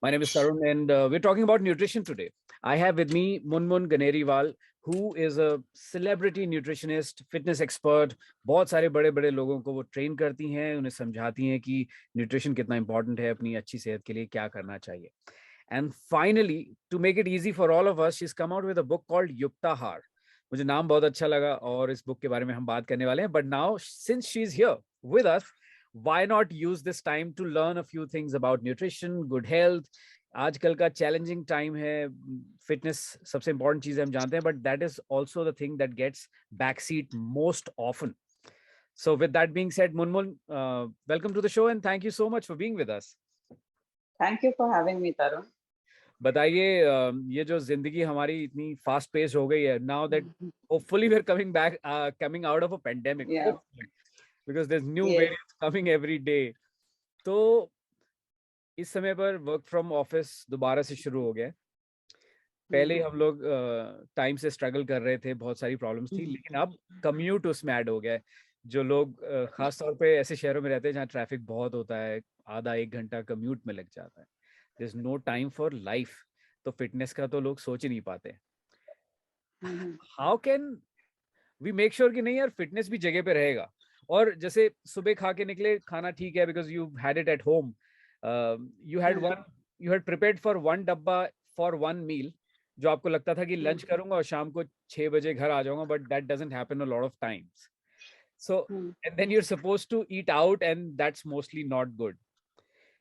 My name is Tarun, and we're talking about nutrition today. I have with me Munmun Ganeriwal, who is a celebrity nutritionist, fitness expert. बहुत सारे बड़े बड़े लोगों को वो train करती हैं, उन्हें समझाती हैं कि न्यूट्रिशन कितना इंपॉर्टेंट है, अपनी अच्छी सेहत के लिए क्या करना चाहिए. And finally, to make it easy for all of us, she's come out with a book called Yuktahaar. मुझे नाम बहुत अच्छा लगा और इस बुक के बारे में हम बात करने वाले हैं. But now, since she's here with us, why not use this time to learn a few things about nutrition, good health. आजकल का चैलेंजिंग टाइम है, फिटनेस सबसे इंपॉर्टेंट चीज है, हम जानते हैं, but that is also the thing that gets back seat most often. So with that being said, Munmun, welcome to the show and thank you so much for being with us. Thank you for having me, Tarun. बताइए, ये जो जिंदगी हमारी इतनी fast pace हो गई है, now that hopefully we're coming out of a pandemic, Yeah. because there's new variants coming every day. तो इस समय पर वर्क फ्रॉम ऑफिस दोबारा से शुरू हो गया. पहले हम लोग टाइम से स्ट्रगल कर रहे थे, बहुत सारी प्रॉब्लम्स थी, लेकिन अब कम्यूट उसमें ऐड हो गया है. जो लोग खास तौर पे ऐसे शहरों में रहते हैं जहाँ ट्रैफिक बहुत होता है, आधा एक घंटा कम्यूट में लग जाता है. There is no time for life. तो फिटनेस का तो लोग सोच ही नहीं पाते. How can we make sure कि नहीं यार फिटनेस भी जगह पे रहेगा. और जैसे सुबह खा के निकले, खाना ठीक है because you had it at home, you had prepared for one डब्बा for one meal, जो आपको लगता था कि लंच करूंगा और शाम को 6 बजे घर आ जाऊंगा, but that doesn't happen a lot of times. So and then you're supposed to eat out and that's mostly not good.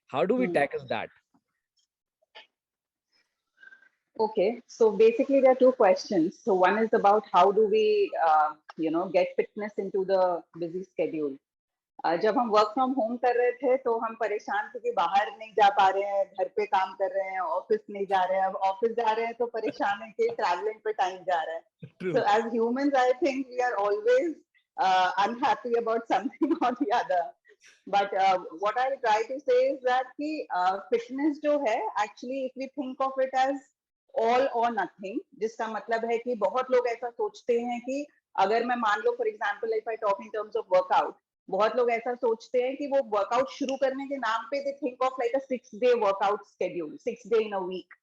How do we tackle that? Okay, so basically there are two questions. So one is about how do we get fitness into the busy schedule. जब हम work from home कर रहे थे तो हम परेशान थे कि बाहर नहीं जा पा रहे हैं, घर पे काम कर रहे हैं, ऑफिस नहीं जा रहे हैं. अब ऑफिस जा रहे हैं तो परेशान है कि ट्रैवलिंग पे टाइम जा रहा है. So as humans, I think we are always unhappy about something or the other. But what I try to say is that कि fitness जो है, actually if we think of it as all or nothing, जिसका मतलब है कि बहुत लोग ऐसा सोचते हैं कि अगर मैं मान लो, for example, if I talk in terms of workout, बहुत लोग ऐसा सोचते हैं कि वो वर्कआउट शुरू करने के नाम पे they think of like a 6-day workout schedule, 6 day in a week.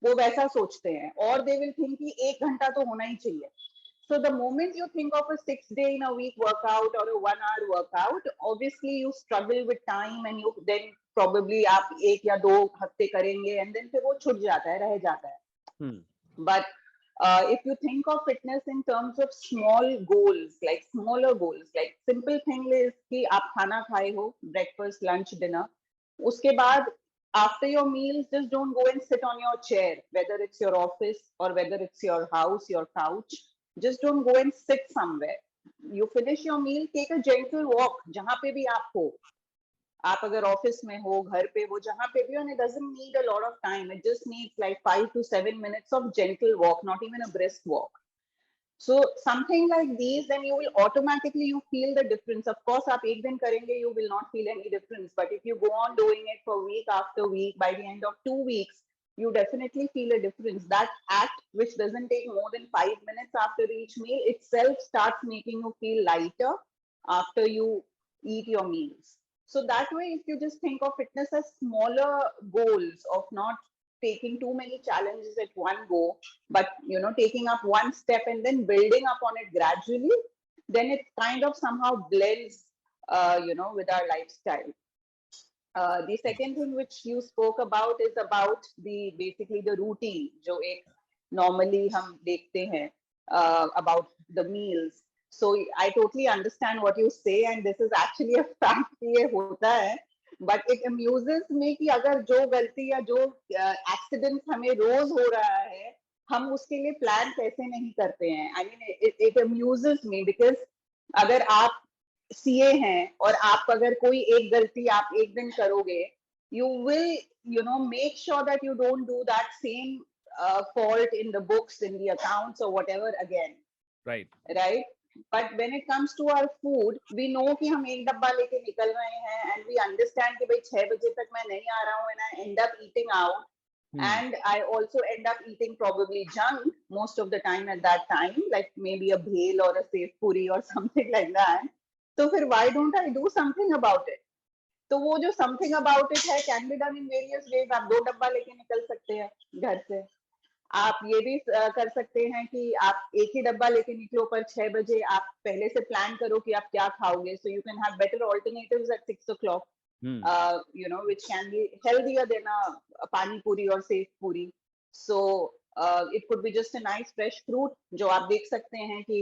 वो वैसा सोचते हैं और दे विल थिंक कि 1 घंटा तो होना ही चाहिए. So the moment you think of a 6 day in a week workout or a 1 hour workout, obviously you struggle with time and you then probably आप 1 या 2 हफ्ते करेंगे and then फिर वो छूट जाता है, रह जाता है. But if you think of fitness in terms of small goals, like smaller goals, like simple thing is कि आप खाना खाए हो, breakfast, lunch, dinner, उसके बाद after your meals, just don't go and sit on your chair, whether it's your office or whether it's your house, your couch. Just don't go and sit somewhere. You finish your meal, take a gentle walk, जहाँ पे भी आप हो. आप अगर office में हो, घर पे हो, जहाँ पे भी हो, and it doesn't need a lot of time. It just needs like 5 to 7 minutes of gentle walk, not even a brisk walk. So something like these, then you will automatically you feel the difference. Of course, आप एक दिन करेंगे, you will not feel any difference. But if you go on doing it for week after week, by the end of 2 weeks, you definitely feel a difference. That act, which doesn't take more than 5 minutes after each meal, itself starts making you feel lighter after you eat your meals. So that way, if you just think of fitness as smaller goals of not taking too many challenges at one go, but taking up one step and then building up on it gradually, then it kind of somehow blends, with our lifestyle. The second thing which you spoke about is about basically the routine, जो एक normally हम देखते हैं about the meals. So I totally understand what you say, and this is actually a fact कि ये होता है. But it amuses me कि अगर जो गलती या जो accident हमें रोज हो रहा है, हम उसके लिए plan कैसे नहीं करते हैं. I mean, it amuses me because अगर आप सीए हैं और आप अगर कोई एक गलती आप एक दिन करोगे, you will make sure that you don't do that same fault in the books, in the accounts or whatever again. Right. But when it comes to our food, we know कि हम एक डब्बा लेके निकल रहे हैं and we understand कि भाई 6 बजे तक मैं नहीं आ रहा हूँ and I end up eating out. And I also end up eating probably junk most of the time at that time, like maybe a bhel or a sev puri or something like that. So फिर why don't I do something about it? तो वो जो something about it है can be done in various ways. आप 2 डब्बा लेके निकल सकते हैं घर से। आप ये भी कर सकते हैं कि आप एक ही डब्बा लेके निकलो, पर 6 बजे आप पहले से प्लान करो कि आप क्या खाओगे, so you can have better alternatives at 6 o'clock, you know, which can be healthier than a pani puri or sev puri. So it could be just a nice fresh fruit जो आप देख सकते हैं कि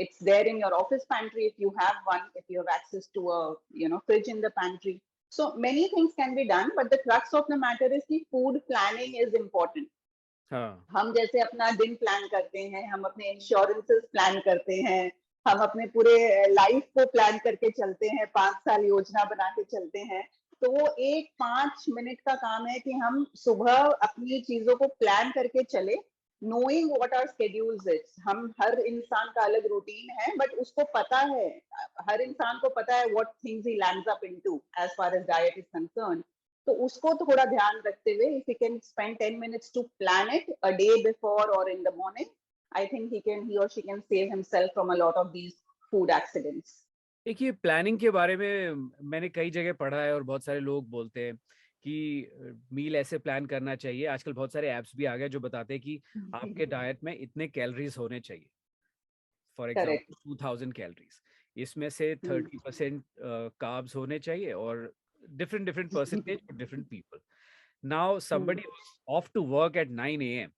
it's there in your office pantry if you have one, if you have access to a, you know, fridge in the pantry. So many things can be done, but the crux of the matter is कि food planning is important. हम जैसे अपना दिन plan करते हैं, हम अपने insurances plan करते हैं, हम अपने पूरे लाइफ को प्लान करके चलते हैं, 5 साल योजना बना के चलते हैं, तो वो 1-5 मिनट का काम है कि हम सुबह अपनी चीजों को प्लान करके चले, knowing what our schedules is. हम हर इंसान का अलग रूटीन है, बट उसको पता है, हर इंसान को पता है what things he lands up into as far as diet is concerned. तो उसको थोड़ा ध्यान रखते हुए if he can spend 10 minutes to plan it a day before or in the morning, I think he or she can save himself from a lot of these food accidents. देखिए, planning के बारे में मैंने कई जगह पढ़ा है और बहुत सारे लोग बोलते हैं कि मील ऐसे प्लान करना चाहिए। आजकल बहुत सारे ऐप्स भी आ गए जो बताते हैं कि आपके डाइट में इतने कैलोरीज होने चाहिए, फॉर एग्जांपल 2000 कैलोरीज, इसमें से 30% कार्ब्स होने चाहिए और different percentage for different people. Now somebody who's off to work at 9 a.m.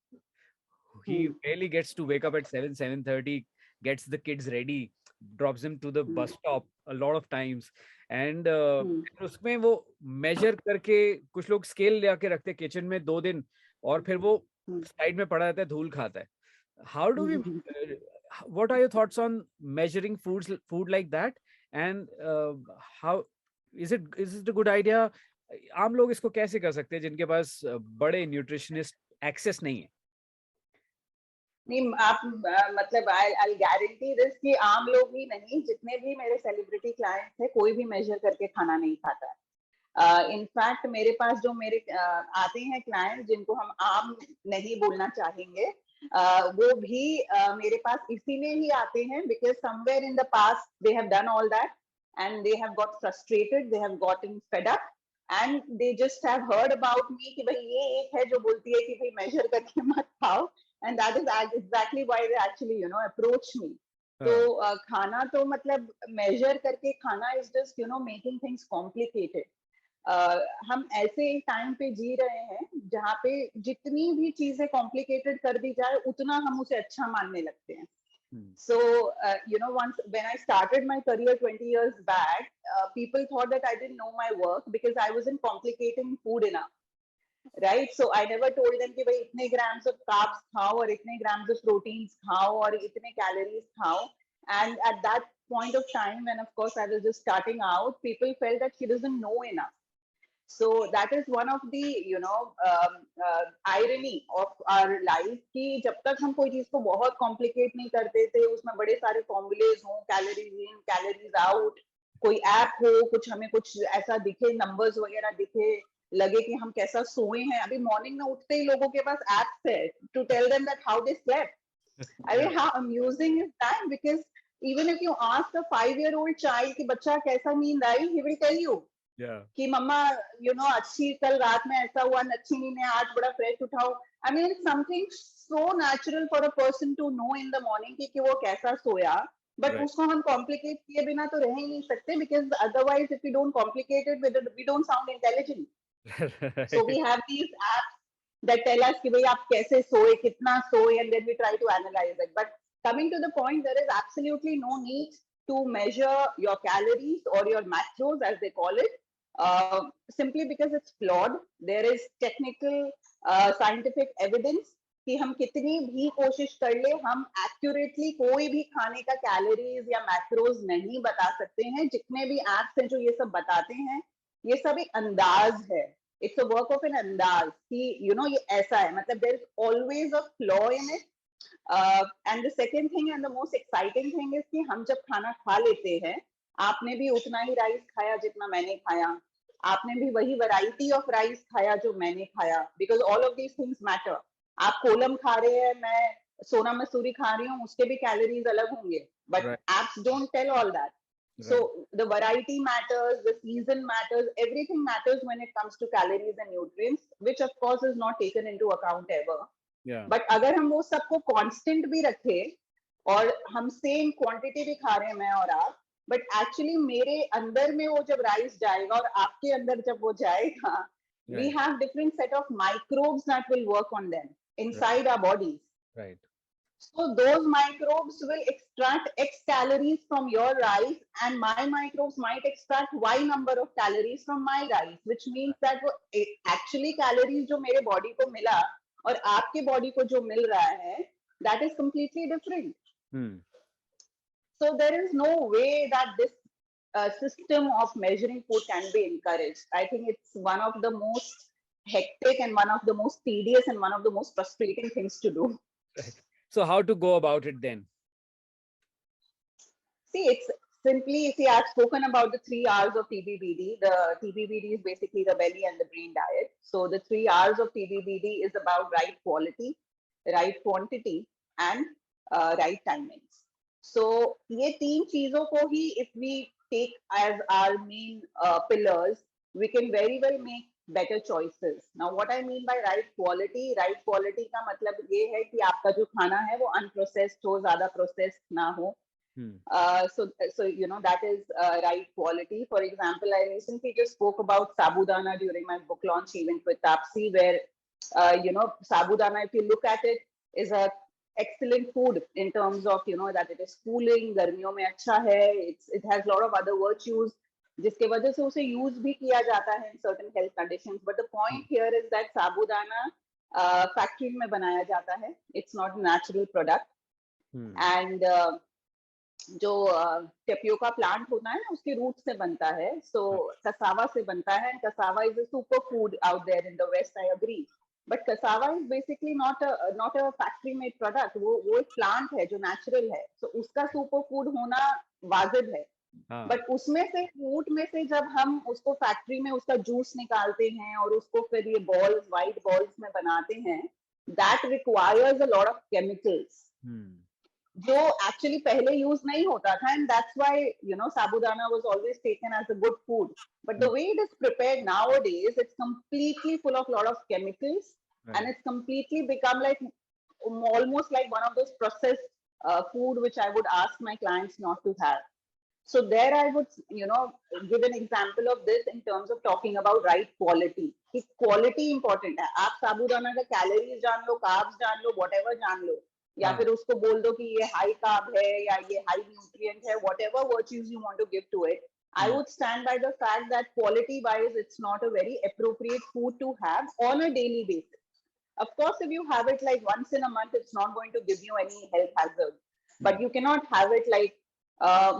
He barely gets to wake up at 7:30, gets the kids ready, drops them to the bus stop a lot of times, and उसमें वो measure करके, कुछ लोग scale ले आके रखते kitchen में 2 दिन और फिर वो साइड में पड़ा रहता है, धूल खाता है. How do we what are your thoughts on measuring food like that, and how is it a good idea? आम लोग इसको कैसे कर सकते हैं जिनके पास बड़े न्यूट्रिशनिस्ट एक्सेस नहीं है? नहीं, आप मतलब आई गारंटी दिस कि आम लोग ही नहीं, जितने भी मेरे सेलिब्रिटी क्लाइंट्स हैं, कोई भी मेजर करके खाना नहीं खाता है। इनफैक्ट मेरे पास जो मेरे आते हैं क्लाइंट्स जिनको हम आम नहीं बोलना चाहेंगे, वो भी मेरे पास इसीलिए ही आते हैं because somewhere in the past they have done all that and they have got frustrated, they have gotten fed up and they just have heard about me कि भाई ये एक है जो बोलती है कि भाई मेजर करके मत खाओ, and that is exactly why they actually, you know, approach me. तो खाना तो मतलब measure करके खाना is just, you know, making things complicated. हम ऐसे टाइम पे जी रहे हैं जहाँ पे जितनी भी चीजें complicated कर दी जाए उतना हम उसे अच्छा मानने लगते हैं. So, you know, once when I started my career 20 years back, people thought that I didn't know my work because I wasn't complicating food enough. Right, so I never told them कि भाई इतने grams of carbs खाओ और इतने grams of proteins खाओ और इतने calories खाओ. And at that point of time, when of course I was just starting out, people felt that she doesn't know enough. So that is one of the, you know, irony of our life कि जब तक हम कोई चीज को बहुत complicate नहीं करते थे, उसमें बड़े सारे formulas हो, calories in, calories out, कोई ऐप हो, कुछ हमें कुछ ऐसा दिखे, numbers वगैरह दिखे, लगे कि हम कैसा सोए हैं. अभी मॉर्निंग में उठते ही लोगों के पास एप्स है to tell them that how they slept. I mean, how amusing is that? Because even if you ask a 5-year-old child कि बच्चा कैसा नींद आई, he will tell you कि मम्मा, you know, अच्छी कल रात में ऐसा हुआ, अच्छी नींद है, आज बड़ा फ्रेश उठाओ. I mean, it's something so natural for a person to know in the morning कि वो कैसा सोया. But उसको हम complicate किए बिना तो रह ही नहीं सकते, because otherwise if we don't complicate it, we don't sound intelligent. So we have these apps that tell us कि भाई आप कैसे सोए, कितना सोए, and then we try to analyze it. But coming to the point, there is absolutely no need to measure your calories or your macros as they call it, simply because it's flawed. There is technical, scientific evidence कि हम कितनी भी कोशिश कर ले, हम accurately कोई भी खाने का calories या macros नहीं बता सकते हैं. जितने भी apps हैं जो ये सब बताते हैं, ये सब एक अंदाज है. It's a work of an अंदाज कि, you know, ये ऐसा है, मतलब there is always a flaw in it. And the second thing and the most exciting thing is कि हम जब खाना खा लेते हैं, आपने भी उतना ही राइस खाया जितना मैंने खाया, आपने भी वही वैरायटी ऑफ राइस खाया जो मैंने खाया, because all of these things matter. आप कोलम खा रहे हैं, मैं सोना मसूरी खा रही हूँ, उसके भी कैलोरीज अलग होंगे, but apps don't tell all that. So the variety matters, the season matters, everything matters when it comes to calories and nutrients, which of course is not taken into account ever. But अगर हम वो सबको constant भी रखे और हम same quantity भी खा रहे हैं मैं और आप, but actually मेरे अंदर में वो जब राइस जाएगा और आपके अंदर जब वो जाएगा, we have different set of microbes that will work on them inside our bodies. Right. So those microbes will extract X calories from your rice, and my microbes might extract Y number of calories from my rice, which means that वो actually calories जो मेरे body को मिला और आपके body को जो मिल रहा है, that is completely different. So there is no way that this system of measuring food can be encouraged. I think it's one of the most hectic and one of the most tedious and one of the most frustrating things to do. So how to go about it then? See, it's simply, see, I've spoken about the 3 R's of TBBD. The TBBD is basically the belly and the brain diet. So the 3 R's of TBBD is about right quality, right quantity, and right timings. So ये 3 चीजों को ही if we take as our main pillars, we can very well make better choices. Now, what I mean by right quality का मतलब ये है कि आपका जो खाना है वो unprocessed हो, ज़्यादा processed ना हो. So you know, that is right quality. For example, I recently just spoke about sabudana during my book launch event with Tapsi, where you know, sabudana, if you look at it, is a excellent food in terms of, you know, that it is cooling, गर्मियों में अच्छा है, it has a lot of other virtues, जिसके वजह से उसे use भी किया जाता है in certain health conditions. But the point here is that sabudana factory में बनाया जाता है, it's not a natural product. And जो टेपियोका प्लांट होता है ना, उसके रूट से बनता है, so cassava से बनता है, and cassava is a super food out there in the West, I agree. But cassava is basically not a factory made product. वो एक plant है जो natural है, so उसका super food होना वाजिब है. But उसमें से रूट में से जब हम उसको फैक्ट्री में उसका जूस निकालते हैं और उसको फिर ये balls, white balls में बनाते हैं, that requires a lot of chemicals. जो actually पहले use नहीं होता था, and that's why, you know, sabudana was always taken as a good food. But the way it is prepared nowadays, it's completely full of a lot of chemicals, and it's completely become like almost like one of those processed food which I would ask my clients not to have. So there I would, you know, give an example of this in terms of talking about right quality. कि quality important है. आप साबूदाना का calories जान लो, carbs जान लो, whatever जान लो, या फिर उसको बोल दो कि ये high carb है या ये high nutrient है, whatever virtues you want to give to it. I would stand by the fact that quality wise, it's not a very appropriate food to have on a daily basis. Of course, if you have it like once in a month, it's not going to give you any health hazard, but you cannot have it like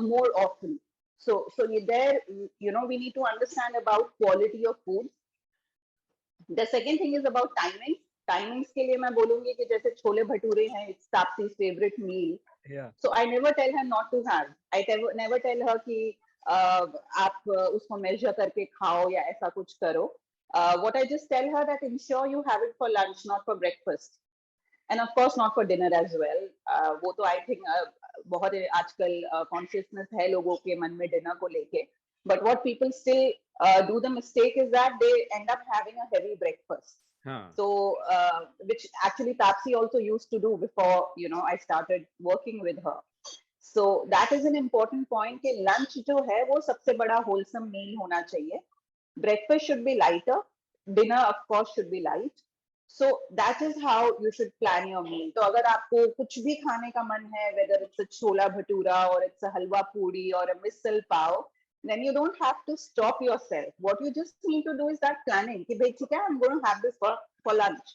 more often. So there, you know, we need to understand about quality of food. The second thing is about timing. Timings के लिए मैं बोलूँगी कि जैसे छोले भटूरे हैं, it's Tapsi's favorite meal. So I never tell her not to have. I never tell her कि आप उसको measure करके खाओ या ऐसा कुछ करो. What I just tell her that ensure you have it for lunch, not for breakfast, and of course not for dinner as well. वो तो I think बहुत आजकल consciousness है लोगों के मन में dinner को लेके. But what people still do the mistake is that they end up having a heavy breakfast. So which actually Tapsi also used to do before, you know, I started working with her. So that is an important point कि lunch जो है वो सबसे बड़ा wholesome meal होना चाहिए. Breakfast should be lighter. Dinner of course should be light. So that is how you should plan your meal. तो अगर आपको कुछ भी खाने का मन है, whether it's a chhola bhatura or it's a halwa puri or a misal pav, then you don't have to stop yourself. What you just need to do is that planning. कि भाई ठीक है, I'm going to have this for lunch.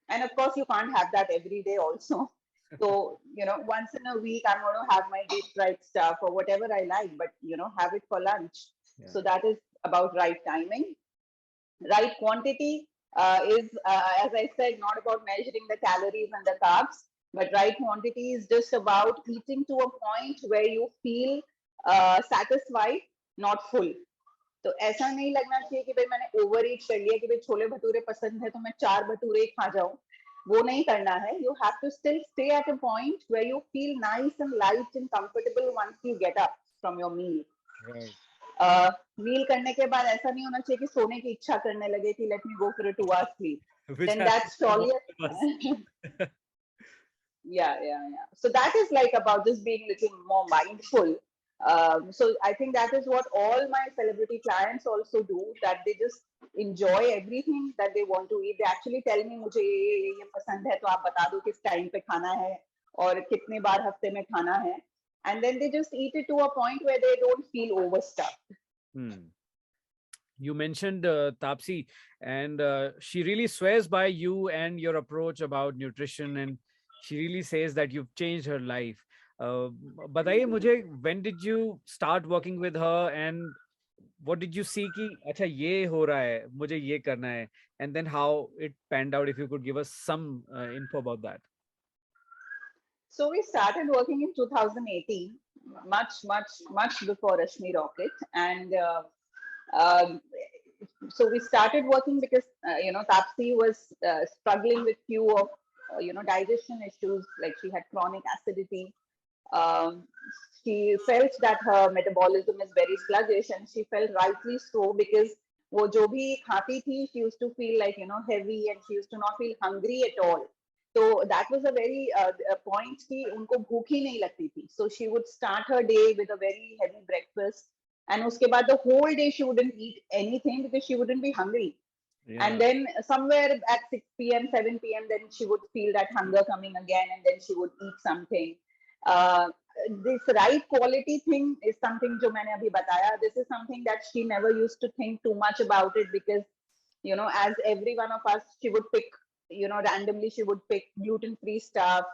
And of course, you can't have that every day also. So, you know, once in a week, I'm going to have my deep fried stuff or whatever I like, but, you know, have it for lunch. So that is about right timing. Right quantity is, as I said, not about measuring the calories and the carbs, but right quantity is just about eating to a point where you feel satisfied, not full. तो ऐसा नहीं लगना चाहिए कि भाई मैंने over ईट कर लिया कि भाई छोले भटूरे पसंद है तो मैं 4 भटूरे खा जाऊं, वो नहीं करना है. You have to still stay at a point where you feel nice and light and comfortable once you get up. from your meal. Right. मील करने के बाद ऐसा नहीं होना चाहिए कि सोने की इच्छा करने लगे कि let me go for a 2 hour sleep. Which Then happens that's to most surely of us. yeah. So that is like about just being little more mindful. So I think that is what all my celebrity clients also do, that they just enjoy everything that they want to eat. They actually tell me मुझे ये पसंद है तो आप बता दो किस time पे खाना है और कितने बार हफ्ते में खाना है, and then they just eat it to a point where they don't feel overstuffed. You mentioned Tapsi, and she really swears by you and your approach about nutrition, and she really says that you've changed her life. बताइए मुझे, when did you start working with her, and what did you see कि अच्छा ये हो रहा है, मुझे ये करना है, and then how it panned out, if you could give us some info about that. So we started working in 2018, much before Rashmi Rocket, and um, so we started working because Tapsi was struggling with few of digestion issues, like she had chronic acidity. Um, she felt that her metabolism is very sluggish, and she felt rightly so, because वो जो भी खाती थी, she used to feel like heavy, and she used to not feel hungry at all. So that was a very point कि उनको भूख ही नहीं लगती थी. So she would start her day with a very heavy breakfast, and उसके बाद the whole day she wouldn't eat anything because she wouldn't be hungry. Yeah. And then somewhere at 6 p.m., 7 p.m., then she would feel that hunger coming again, and then she would eat something. This right quality thing is something जो मैंने अभी बताया. This is something that she never used to think too much about it, because as every one of us, she would pick, randomly she would pick gluten-free stuff,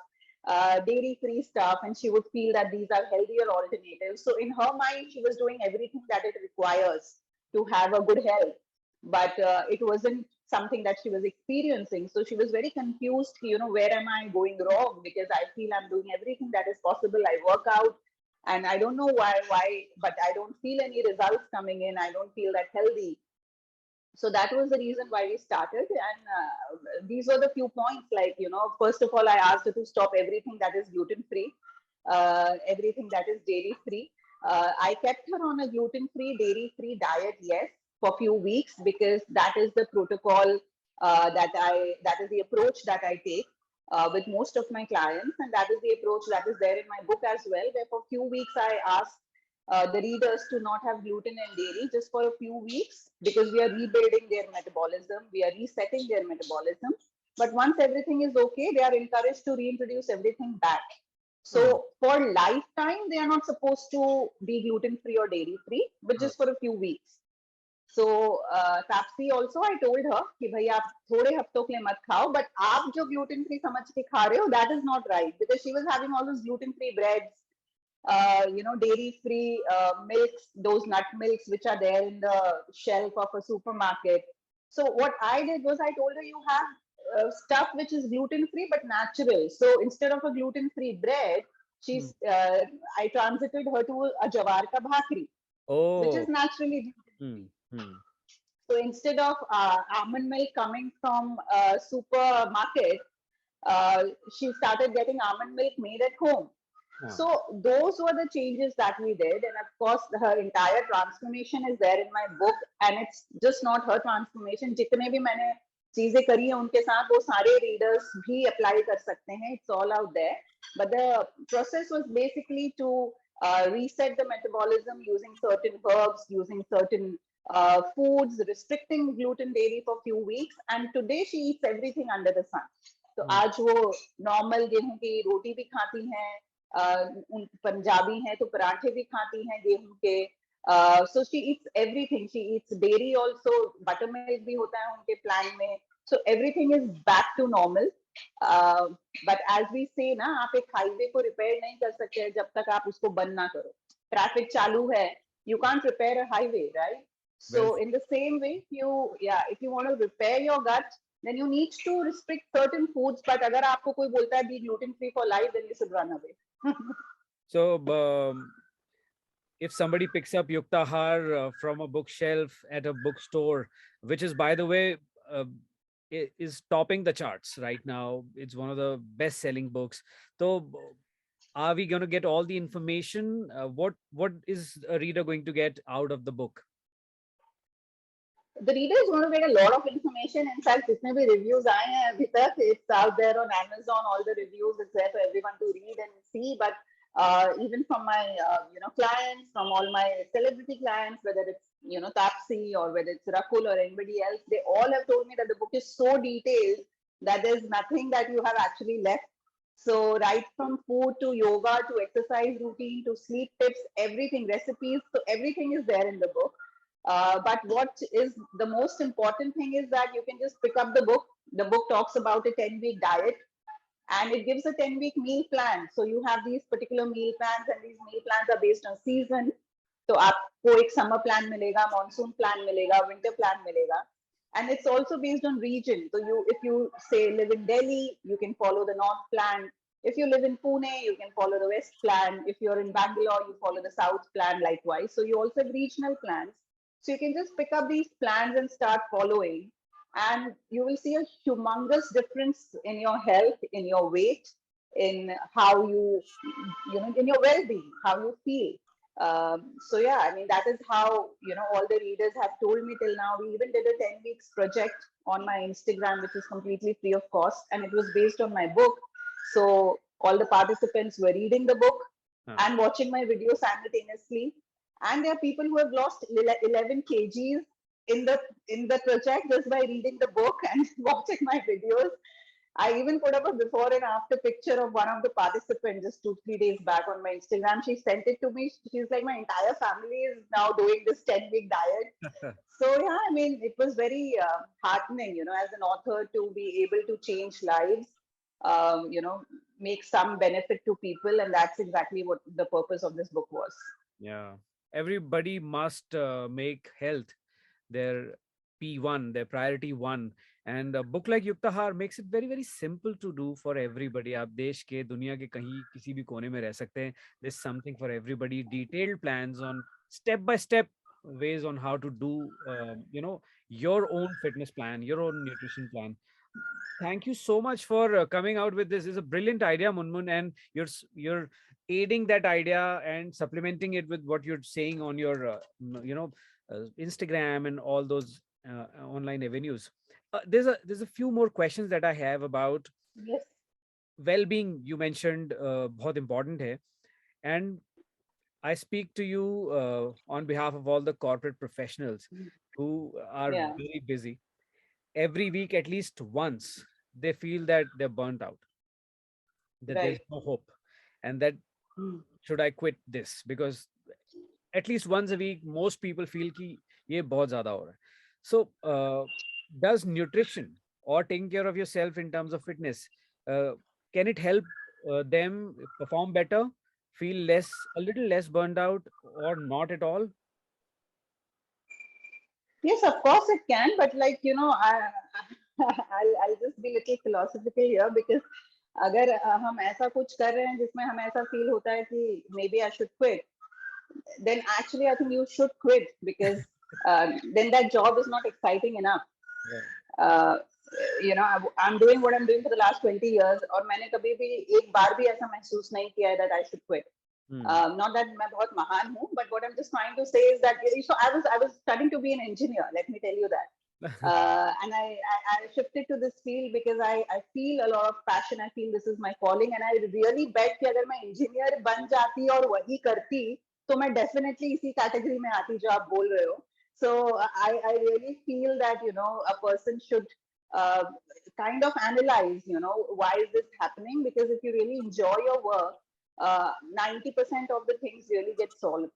dairy-free stuff, and she would feel that these are healthier alternatives. So in her mind, she was doing everything that it requires to have a good health, but it wasn't something that she was experiencing. So she was very confused, where am I going wrong? Because I feel I'm doing everything that is possible. I work out, and I don't know why, but I don't feel any results coming in. I don't feel that healthy. So that was the reason why we started. And these were the few points, like, first of all, I asked her to stop everything that is gluten-free, everything that is dairy-free. I kept her on a gluten-free, dairy-free diet, yes, for few weeks, because that is the protocol that is the approach that I take with most of my clients. And that is the approach that is there in my book as well, where for few weeks I asked the readers to not have gluten and dairy just for a few weeks, because we are rebuilding their metabolism, we are resetting their metabolism. But once everything is okay, they are encouraged to reintroduce everything back. So for lifetime, they are not supposed to be gluten-free or dairy-free, but just for a few weeks. So Tapsi also, I told her कि भाई आप थोड़े हफ्तों के लिए मत खाओ, but आप जो gluten-free समझ के खा रहे हो, that is not right, because she was having all those gluten-free breads, dairy-free milks, those nut milks which are there in the shelf of a supermarket. So what I did was I told her, you have stuff which is gluten-free but natural. So instead of a gluten-free bread, I transited her to a jawar ka bhakri, which is naturally gluten-free. So instead of almond milk coming from a supermarket, she started getting almond milk made at home. So those were the changes that we did. And of course, her entire transformation is there in my book. And it's just not her transformation. जितने भी मैंने चीजें करी हैं उनके साथ, वो सारे readers भी apply कर सकते हैं. It's all out there. But the process was basically to reset the metabolism using certain herbs, using certain foods, restricting gluten dairy for a few weeks. And today she eats everything under the sun. तो आज वो normal गेहूं की रोटी भी खाती हैं, पंजाबी हैं तो पराठे भी खाती हैं गेहूं के. So she eats everything. She eats dairy also, buttermilk भी होता है उनके प्लान में. So everything is back to normal. But as we say ना, आप एक हाईवे को रिपेयर नहीं कर सकते जब तक आप उसको बंद ना करो. ट्रैफिक चालू है, you can't repair a highway, right? So in the same way, if you want to repair your gut, then you need to restrict certain foods. But अगर आपको कोई बोलता है be gluten free for life, then you should run away. So if somebody picks up Yuktahaar from a bookshelf at a bookstore, which is, by the way, is topping the charts right now, it's one of the best-selling books. So are we going to get all the information? What is a reader going to get out of the book? The reader is going to get a lot of information. In fact, जितने भी reviews आए हैं अभी तक, it's out there on Amazon. All the reviews, it's there for everyone to read and see. But even from my clients, from all my celebrity clients, whether it's Tapsi or whether it's Rakul or anybody else, they all have told me that the book is so detailed that there's nothing that you have actually left. So right from food to yoga to exercise routine to sleep tips, everything, recipes, so everything is there in the book. But what is the most important thing is that you can just pick up the book. The book talks about a 10-week diet and it gives a 10-week meal plan. So you have these particular meal plans and these meal plans are based on season. तो आपको एक summer plan मिलेगा, monsoon plan मिलेगा, winter plan मिलेगा. And it's also based on region. So if you say live in Delhi, you can follow the north plan. If you live in Pune, you can follow the west plan. If you're in Bangalore, you follow the south plan likewise. So you also have regional plans. So you can just pick up these plans and start following. And you will see a humongous difference in your health, in your weight, in how in your well-being, how you feel. So yeah, I mean, that is how, all the readers have told me till now. We even did a 10 weeks project on my Instagram, which is completely free of cost. And it was based on my book. So all the participants were reading the book and watching my video simultaneously. And there are people who have lost 11 kgs in the project just by reading the book and watching my videos. I even put up a before and after picture of one of the participants just 2-3 days back on my Instagram. She sent it to me. She's like, my entire family is now doing this 10-week diet. So yeah, I mean, it was very heartening, as an author to be able to change lives, make some benefit to people. And that's exactly what the purpose of this book was. Yeah. Everybody must make health their P1, their priority one. And a book like Yuktahaar makes it very, very simple to do for everybody. आप देश के दुनिया के कहीं किसी भी कोने में रह सकते हैं. There's something for everybody. Detailed plans on step-by-step ways on how to do, your own fitness plan, your own nutrition plan. Thank you so much for coming out with this. It's a brilliant idea, Munmun, and you're aiding that idea and supplementing it with what you're saying on your Instagram and all those online avenues. There's a few more questions that I have about well-being. You mentioned बहुत important है, and I speak to you on behalf of all the corporate professionals who are very busy. Every week, at least once, they feel that they're burnt out, that there's no hope, and that should I quit this? Because at least once a week, most people feel कि ये बहुत ज़्यादा हो रहा है. So, does nutrition or taking care of yourself in terms of fitness, can it help them perform better, feel a little less burned out, or not at all? Yes, of course it can, but I'll just be a little philosophical here because अगर हम ऐसा कुछ कर रहे हैं जिसमें हमें ऐसा feel होता है कि maybe I should quit, then actually I think you should quit because then that job is not exciting enough. I'm doing what I'm doing for the last 20 years और मैंने कभी भी एक बार भी ऐसा महसूस नहीं किया है that I should quit. Not that मैं बहुत महान हूँ, but what I'm just trying to say is that so I was studying to be an engineer. Let me tell you that. And I shifted to this field because I feel a lot of passion. I feel this is my calling, and I really bet कि अगर मैं engineer बन जाती और वही करती, तो मैं definitely इसी category में आती जो आप बोल रहे हो. So I really feel that a person should kind of analyze why is this happening, because if you really enjoy your work, 90% of the things really get solved.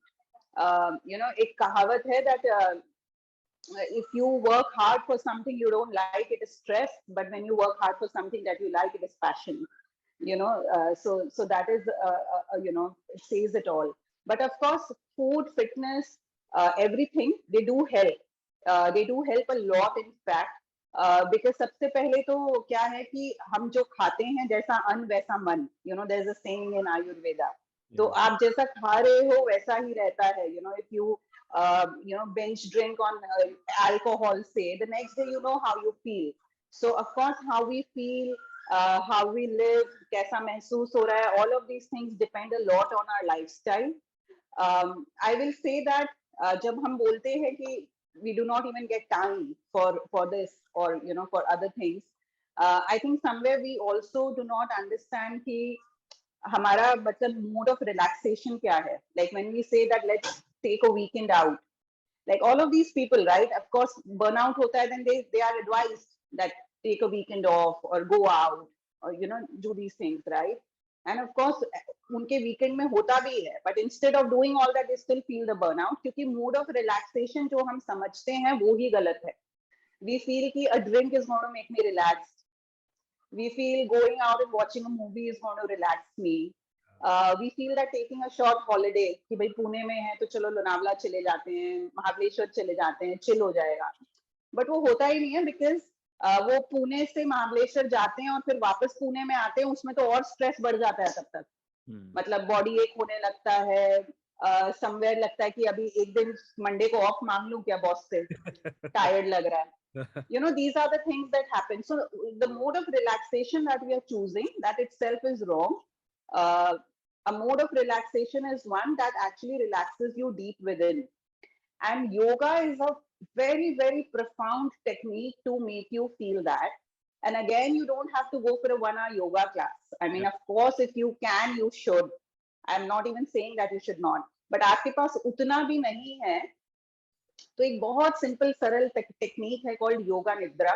एक कहावत है that if you work hard for something you don't like, it is stress, but when you work hard for something that you like, it is passion. So that is it says it all. But of course, food, fitness, everything, they do help. They do help a lot, in fact. Because सबसे पहले तो क्या है कि हम जो खाते हैं जैसा अन्न वैसा मन, there's a saying in Ayurveda. तो आप जैसा खा रहे हो वैसा ही रहता है. If you binge drink on alcohol, say, the next day how you feel. So of course how we feel how we live, कैसा महसूस हो रहा है, all of these things depend a lot on our lifestyle. I will say that जब हम बोलते हैं कि we do not even get time for this or for other things, I think somewhere we also do not understand कि हमारा मतलब mode of relaxation क्या है. Like when we say that let's take a weekend out, like all of these people, right? Of course, burnout hota hai, then they are advised that take a weekend off or go out or do these things, right? And of course, उनके weekend में होता भी है, but instead of doing all that, they still feel the burnout क्योंकि mood of relaxation जो हम समझते हैं वो ही गलत है. We feel कि a drink is going to make me relaxed. We feel going out and watching a movie is going to relax me. We feel that taking a short holiday कि भाई पुणे में है तो चलो लोनावला चले जाते हैं, महाबलेश्वर चले जाते हैं, चिल हो जाएगा. बट वो होता ही नहीं है बिकॉज वो पुणे से महाबलेश्वर जाते हैं और फिर वापस पुणे में आते हैं, उसमें तो और स्ट्रेस बढ़ जाता है तब तक. मतलब बॉडी एक होने लगता है, समवेयर लगता है कि अभी एक दिन मंडे को ऑफ मांग लूं क्या बॉस से, टायर्ड लग रहा है. These are the things that happen. So the mode of relaxation that we are choosing, that itself is wrong. A mode of relaxation is one that actually relaxes you deep within. And yoga is a very, very profound technique to make you feel that. And again, you don't have to go for a 1-hour yoga class. I mean, of course, if you can, you should. I'm not even saying that you should not. But आपके पास उतना भी नहीं है, तो एक बहुत simple सरल technique है कॉल्ड योगा निद्रा,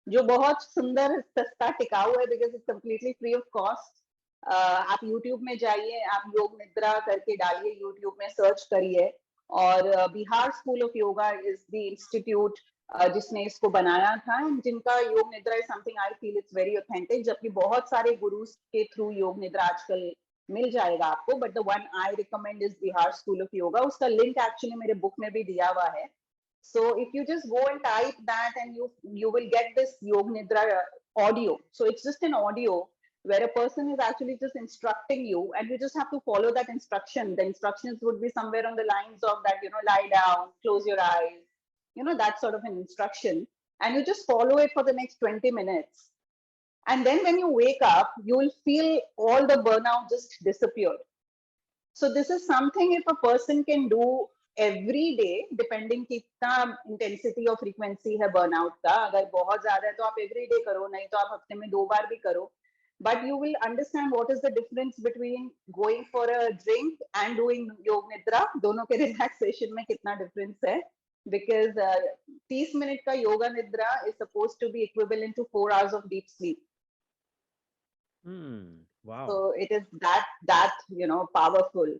जो बहुत सुंदर, सस्ता, टिकाऊ है because it's completely free of cost. आप यूट्यूब में जाइए, आप योग निद्रा करके डालिए, यूट्यूब में सर्च करिए, और Bihar school of yoga is the institute जिसने इसको बनाया था, जिनका योग निद्रा is something I feel it's very authentic, जबकि बहुत सारे गुरुज के थ्रू योग निद्रा आजकल मिल जाएगा आपको, but the one I recommend is Bihar school of yoga. उसका लिंक एक्चुअली मेरे बुक में भी दिया हुआ है. So if you just go and type that, and you will get this Yog Nidra audio. So it's just an audio where a person is actually just instructing you, and you just have to follow that instruction. The instructions would be somewhere on the lines of that, lie down, close your eyes, that sort of an instruction, and you just follow it for the next 20 minutes. And then when you wake up, you will feel all the burnout just disappear. So this is something if a person can do every day, depending कितना intensity और frequency है burnout का. अगर बहुत ज्यादा है तो आप every day करो, नहीं तो आप हफ्ते में 2 बार भी करो. But you will understand what is the difference between going for a drink and doing योग निद्रा. दोनों के relaxation में कितना difference है. Because 30 minute का योगा निद्रा is supposed to be equivalent to 4 hours of deep sleep. Wow. So it is that powerful,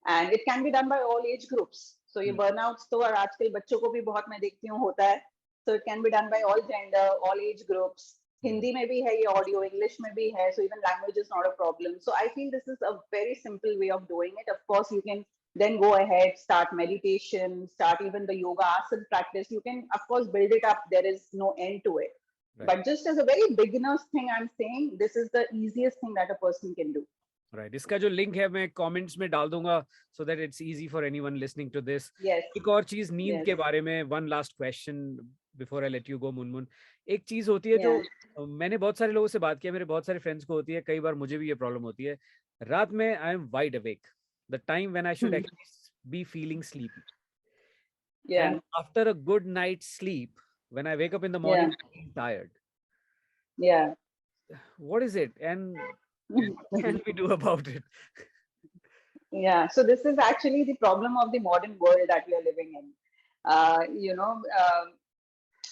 and it can be done by all age groups. So ये burnouts तो और आजकल बच्चों को भी बहुत मैं देखती हूँ होता है. So it can be done by all gender, all age groups. Hindi में भी है ये audio, English में भी है. So even language is not a problem. So I feel this is a very simple way of doing it. Of course, you can then go ahead, start meditation, start even the yoga asana practice. You can of course build it up. There is no end to it. Right. But just as a very beginner's thing, I'm saying this is the easiest thing that a person can do. Right. इसका जो link है मैं comments में डाल दूंगा so that it's easy for anyone listening to this. Yes. एक और चीज नींद के बारे में, one last question before I let you go, Munmun. एक चीज होती है जो मैंने बहुत सारे लोगों से बात किया, मेरे बहुत सारे फ्रेंड्स को होती है, कई बार मुझे भी ये प्रॉब्लम होती है. रात में I am wide awake, the time when I should actually be feeling sleepy. Yeah. And after a good night's sleep, when I wake up in the morning, I feel tired. Yeah. What is it, and what can we do about it? Yeah. So this is actually the problem of the modern world that we are living in.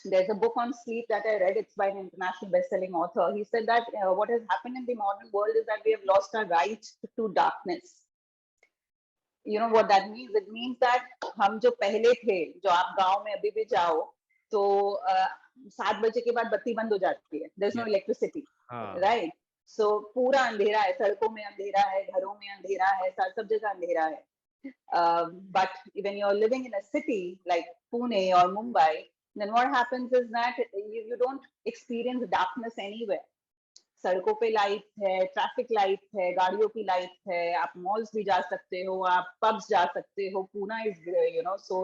There's a book on sleep that I read. It's by an international best-selling author. He said that what has happened in the modern world is that we have lost our right to darkness. You know what that means? It means that हम जो पहले थे, जो आप गांव में अभी भी जाओ, तो 7 बजे के बाद बत्ती बंद हो जाती है. There's no electricity, right? So पूरा अंधेरा है, सड़कों में अंधेरा है, घरों में अंधेरा है, सब जगह अंधेरा है. But when you're living in a city like Pune or Mumbai, then what happens is that you don't experience darkness anywhere. सड़कों पे लाइट है, ट्रैफिक लाइट है, गाड़ियों की लाइट है, आप मॉल्स भी जा सकते हो, आप पब्स जा सकते हो. Pune is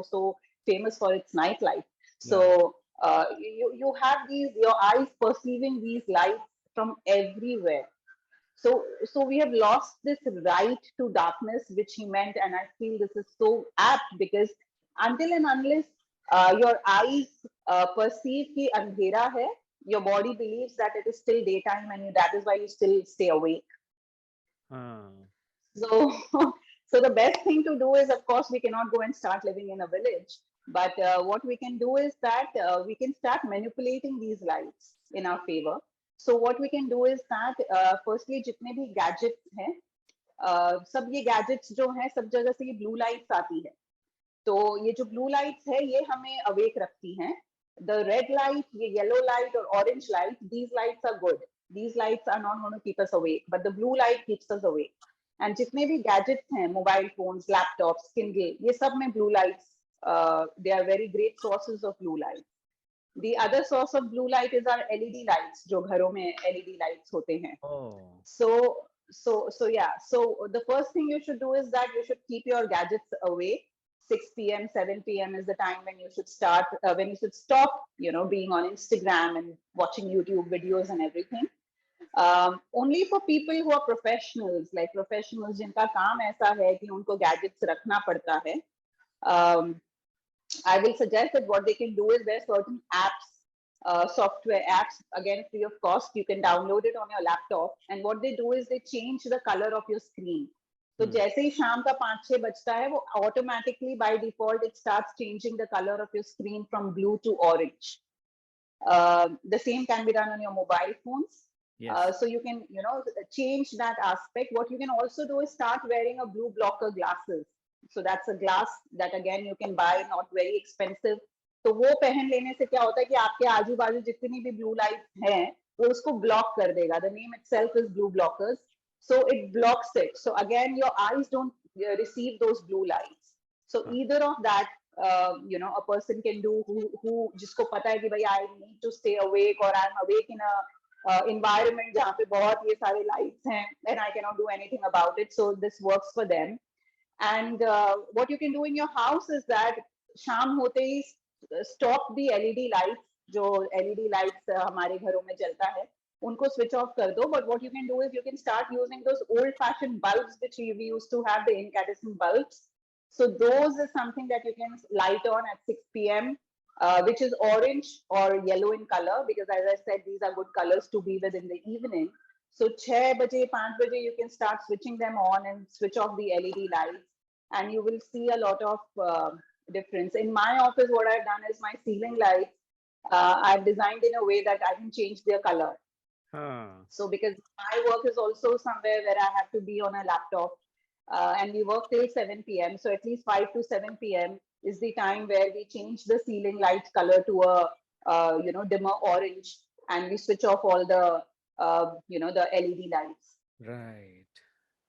so famous for its nightlife. So you have your eyes perceiving these lights from everywhere. So we have lost this right to darkness, which he meant, and I feel this is so apt because until and unless your eyes perceive ki andhera hai, your body believes that it is still daytime, and that is why you still stay awake. So, so the best thing to do is, of course, we cannot go and start living in a village. But what we can do is that we can start manipulating these lights in our favor. So what we can do is that firstly, जितने भी gadgets हैं, सब ये gadgets जो हैं, सब जगह से ये blue lights आती है. तो ये जो blue lights है, ये हमें awake रखती हैं. The red light, ये yellow light or orange light, these lights are good. These lights are not going to keep us awake, but the blue light keeps us awake. And जितने भी gadgets हैं, mobile phones, laptops, Kindle, ये सब में blue lights, they are very great sources of blue light. The other source of blue light is our LED lights, जो घरों में LED lights होते हैं. Oh. So yeah. So the first thing you should do is that you should keep your gadgets away. 6 p.m., 7 p.m. is the time when you should start, when you should stop, being on Instagram and watching YouTube videos and everything. Only for people who are professionals, like professionals जिनका काम ऐसा है कि उनको gadgets रखना पड़ता है. I will suggest that what they can do is there are certain apps, software apps, again free of cost. You can download it on your laptop, and what they do is they change the color of your screen. So जैसे ही शाम का 5-6 बजता है, वो automatically by default it starts changing the color of your screen from blue to orange. The same can be done on your mobile phones. Yes. So you can, change that aspect. What you can also do is start wearing a blue blocker glasses. So that's a glass that again you can buy, not very expensive. तो वो पहन लेने से क्या होता है कि आपके आजू बाजू जितनी भी blue lights हैं, वो उसको block कर देगा. The name itself is blue blockers. So it blocks it. So again, your eyes don't receive those blue lights. So either of that, a person can do who जिसको पता है कि भाई I need to stay awake, or I'm awake in a environment जहाँ पे बहुत ये सारे lights हैं and I cannot do anything about it. So this works for them. And what you can do in your house is that शाम होते ही stop the LED lights. जो LED lights हमारे घरों में जलता है, उनको switch off कर दो. But what you can do is you can start using those old-fashioned bulbs which we used to have, the incandescent bulbs. So those is something that you can light on at 6 p.m. Which is orange or yellow in color, because as I said, these are good colors to be with in the evening. So 6 baje, 5 baje, you can start switching them on and switch off the LED lights, and you will see a lot of difference. In my office, what I've done is my ceiling lights, I've designed in a way that I can change their color. So because my work is also somewhere where I have to be on a laptop, and we work till 7 p.m. So at least 5 to 7 p.m. is the time where we change the ceiling light color to a dimmer orange, and we switch off all the the LED lights. Right.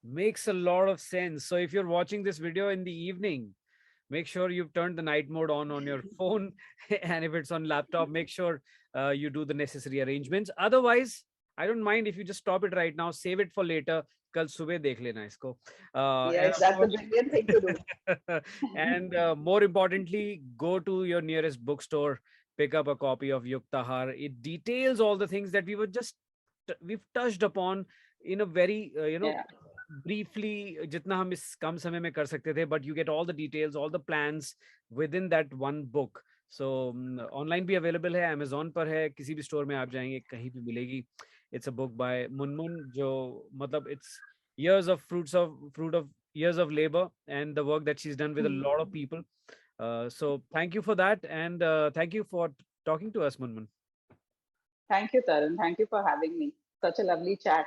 Makes a lot of sense. So if you're watching this video in the evening, make sure you've turned the night mode on your phone. And if it's on laptop, make sure you do the necessary arrangements. Otherwise, I don't mind if you just stop it right now, save it for later. Kal subah dekh lena isko. Yes, that's a brilliant thing to do. And more importantly, go to your nearest bookstore, pick up a copy of Yuktahaar. It details all the things that we've touched upon in a very, briefly, jitna hum is kam samay mein kar sakte the, but you get all the details, all the plans within that one book. So online bhi available hai, Amazon par hai, kisi bhi store mein aap jayenge, kahin bhi milegi. It's a book by Munmun, jo matlab it's years of fruit of years of labor and the work that she's done with a lot of people. So thank you for that, and thank you for talking to us, Munmun. Thank you, Tarun. Thank you for having me. Such a lovely chat.